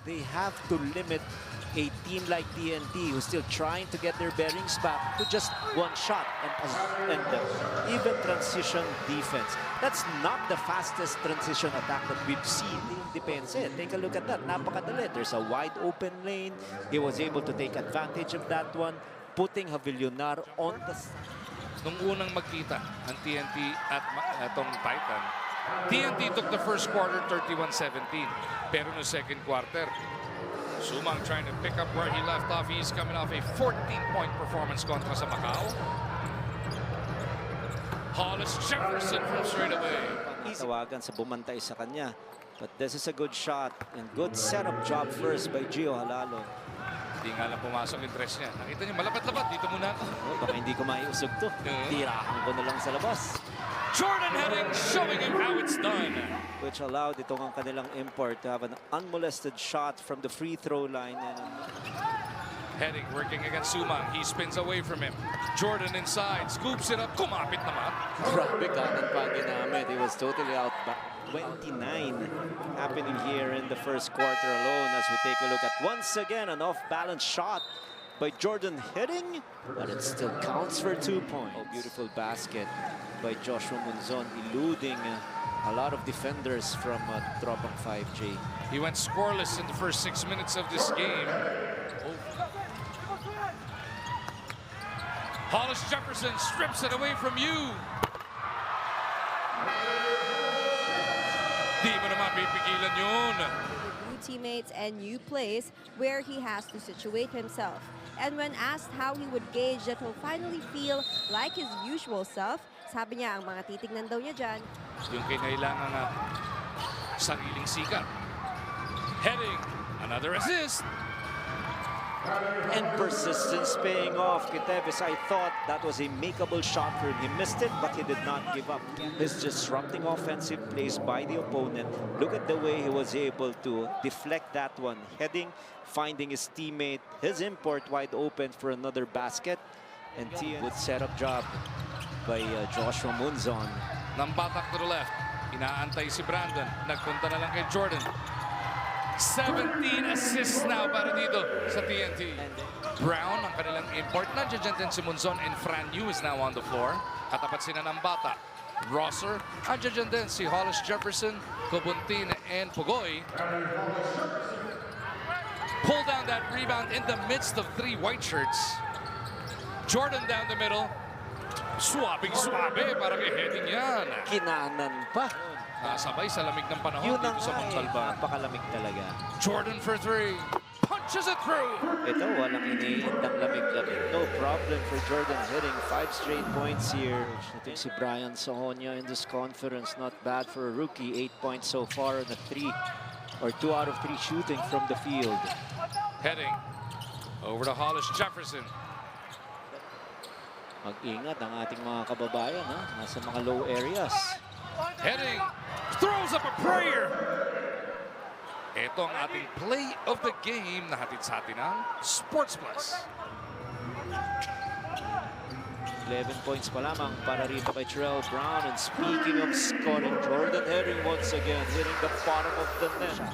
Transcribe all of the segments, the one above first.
They have to limit a team like TNT who's still trying to get their bearings back to just one shot and even transition defense. That's not the fastest transition attack that we've seen in Depensa. Take a look at that. Napakadali. There's a wide open lane. He was able to take advantage of that one, putting Javillonar on the side. Nung unang magkita ang TNT at itong Titan, TNT took the first quarter 31-17. Pero no second quarter, Sumang trying to pick up where he left off. He's coming off a 14-point performance kontra sa Macau. Hollis Jefferson from straight away. Tawagan sa bumantay sa kanya. But this is a good shot and good setup job first by Gio Halalo. Hindi nga lang pumasok yung dress niya. Nakita niyo, malapat-lapat. Dito muna ako. Oh, baka hindi ko maiusog to. Tirahan ko na lang sa labas. Jordan Heading showing him how it's done. Which allowed itong ang kanilang import to have an unmolested shot from the free throw line. And Heading working against Sumang. He spins away from him. Jordan inside, scoops it up. Kumapit naman. grabe kanan pa ginamit. He was totally out back. 29 happening here in the first quarter alone as we take a look at once again an off-balance shot by Jordan Heading, but it still counts for 2 points. Oh, beautiful basket by Joshua Munzon, eluding a lot of defenders from Tropang 5J. He went scoreless in the first 6 minutes of this game. Hollis Jefferson strips it away from you. Di mo naman pipigilan yun. New teammates and new plays where he has to situate himself. And when asked how he would gauge that he'll finally feel like his usual self, sabi niya ang mga titignan daw niya dyan. Yung kinailangan na sariling sikat. Heading, another assist. And persistence paying off. Kitevis, I thought that was a makeable shot for him. He missed it, but he did not give up. His disrupting offensive plays by the opponent. Look at the way he was able to deflect that one. Heading, finding his teammate, his import wide open for another basket. And good setup job by Joshua Munzon. Nambatak to the left. Inaantay si Brandon. Nagpunta na lang kay Jordan. 17 assists now para dito sa TNT. Brown, ang kanilang import. Nandiyan din si Munzon, and Fran Yu is now on the floor. Katapat sina ng bata. Rosser, nandiyan din si Hollis Jefferson, Cobuntin, and Pugoy. Pull down that rebound in the midst of 3 white shirts. Jordan down the middle. Suwabing-suwabe para kay Heading yan. Kinanan pa. Nasabay sa lamig ng panahon dito sa Montalban. Napakalamig talaga. Jordan for 3. Punches it through. Ito, walang iniindang lamig-lamig. No problem for Jordan Heading. 5 straight points here. I think si Brian Sahonia in this conference, not bad for a rookie. 8 points so far on the 3 or 2 out of 3 shooting from the field. Heading over to Hollis Jefferson. Mag-ingat ang ating mga kababayan, ha? Nasa mga low areas. Heading throws up a prayer. Ito ang ating play of the game na hatid sa atin ng Sports Plus. 11 points pa lamang para rito kay Terrell Brown. And speaking of scoring, Jordan Heading once again hitting the bottom of the net.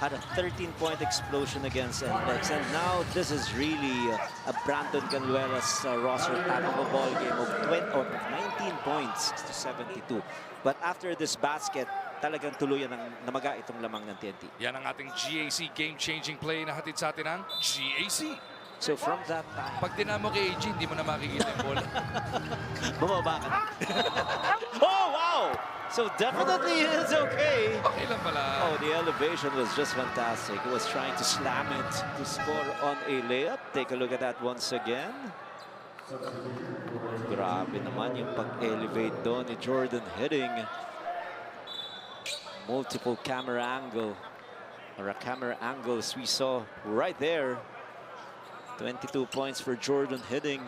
Had a 13-point explosion against NLEX. And now this is really a Brandon Canuelas roster type of a ball game of 19 points to 72. But after this basket, talagang tuluyan ng namaga itong lamang ng TNT. Yan ang ating GAC game-changing play na hatid sa atin ng GAC. So from that time, pag dinamo kay AG, hindi mo na makikita yung bola. bumaba ka na. Oh, wow! So definitely it's okay. Okay lang pala. Oh, the elevation was just fantastic. He was trying to slam it to score on a layup. Take a look at that once again. Grabe naman yung pag-elevate doon ni Jordan Heading. Multiple camera angle. Or a camera angles we saw right there. 22 points for Jordan Heading.